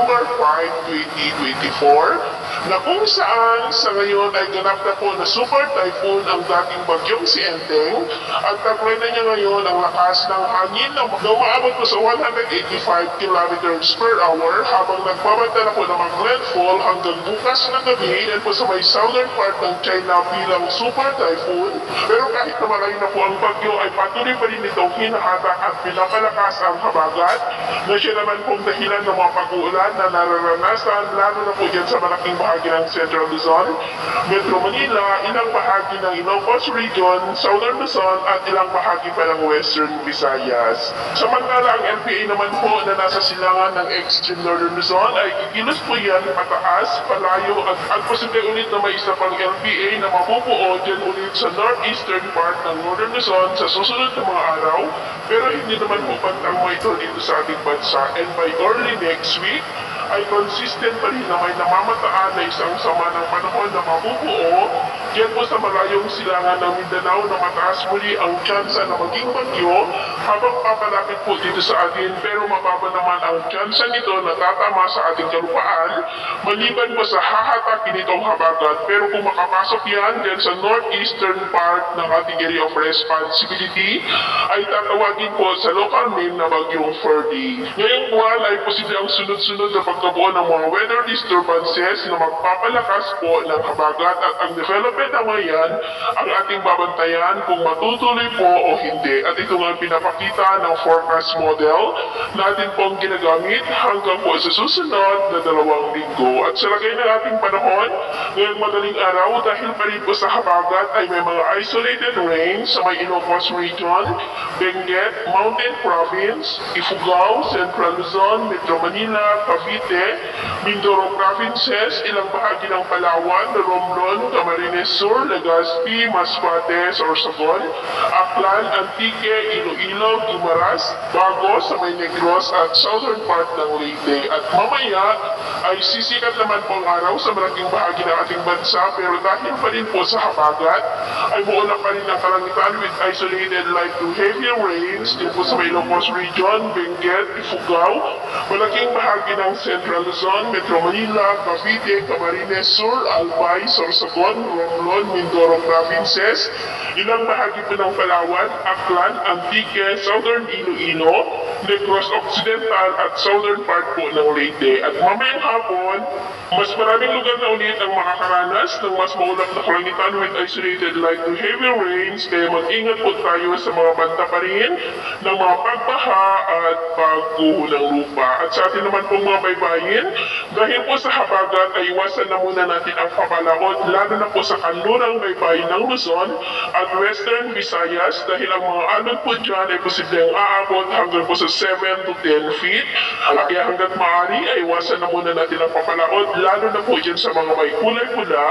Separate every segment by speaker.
Speaker 1: October 5, 2024 na kung saan sa ngayon ay ganap na po na super typhoon ang dating bagyong si Enteng at taglay na niya ngayon ang lakas ng hangin na umaabot po sa 185 kilometers per hour habang nagbabanta na po ng mga landfall hanggang bukas na gabi yan po sa may southern part ng China bilang super typhoon. Pero kahit na malayo na po ang bagyo ay patuloy pa rin itong hinahatak at pinapalakas ang habagat na siya naman pong dahilan ng mga pag-uulan na nararanasan lalo na po dyan sa malaking bahagi ng Central Luzon, Metro Manila, ilang bahagi ng Ilocos Region, Southern Luzon at ilang bahagi pa ng Western Visayas. Samantala ang LPA naman po na nasa silangan ng extreme Northern Luzon ay kikilos po yan pataas, palayo at posible ulit na may isa pang LPA na mabubuo dyan ulit sa northeastern part ng Northern Luzon sa susunod na mga araw pero hindi naman po pantang mo ito dito sa ating bansa and by early next week ay consistent pa rin na may namamataan na isang sama ng panahon na mabubuo diyan po sa malayong silangan ng Mindanao na mataas muli ang tsansa na maging bagyo habang papalapit po dito sa atin pero mababa naman ang tsansa nito na tatama sa ating kalupaan maliban po sa hahatakin nitong habagat pero kung makapasok yan diyan sa northeastern part ng ating area of responsibility ay tatawagin po sa local name na bagyong Ferdy. Ngayong buwan ay posible ang sunod-sunod na pagkabuo ng mga weather disturbances na magpapalakas po ng habagat at ang development naman yan ang ating babantayan kung matutuloy po o hindi. At ito nga pinapakita ng forecast model natin pong ginagamit hanggang po sa susunod na 2 linggo. At sa lagay ng ating panahon, ngayong madaling araw dahil pa rin po sa habagat ay may mga isolated rain sa may Ilocos Region, Benguet, Mountain Province, Ifugao, Central Luzon, Metro Manila, Cavite, Mindoro Provinces, ilang bahagi ng Palawan, Romblon, Camarines Sur, Legazpi, Masbate, Sorsogon, Aklan, Antique, Iloilo, Guimaras, Bago sa may Negros at southern part ng Leyte. At mamaya ay sisikat naman po ang araw sa malaking bahagi ng ating bansa pero dahil pa rin po sa habagat ay buo pa rin ang kalangitan with isolated light to heavy rains din po sa may Ilocos Region, Benguet, Ifugao, malaking bahagi ng Central Luzon, Metro Manila, Cavite, Camarines Sur, Albay, Sorsogon, Romblon, Mindoro Provinces, ilang bahagi po ng Palawan, Aklan, Antique, Southern Iloilo, Negros Occidental at southern part po ng Leyte. At mamayang hapon, mas maraming lugar na ulit ang makakaranas ng mas maulap na kalangitan with isolated light to heavy rains kaya mag-ingat po tayo sa mga banta pa rin ng mga pagbaha at pagguho ng lupa. At sa atin naman pong mga baybayin, dahil po sa habagat ay iwasan na muna natin ang papalaot lalo na po sa kanlurang baybayin ng Luzon at Western Visayas dahil ang mga alon po dyan ay posibleng aabot hanggang po sa 7 to 10 feet. Kaya hanggat maaari ay iwasan na muna natin ang papalaot lalo na po dyan sa mga may kulay pula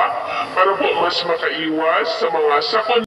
Speaker 1: para po mas makaiwas sa mga sakon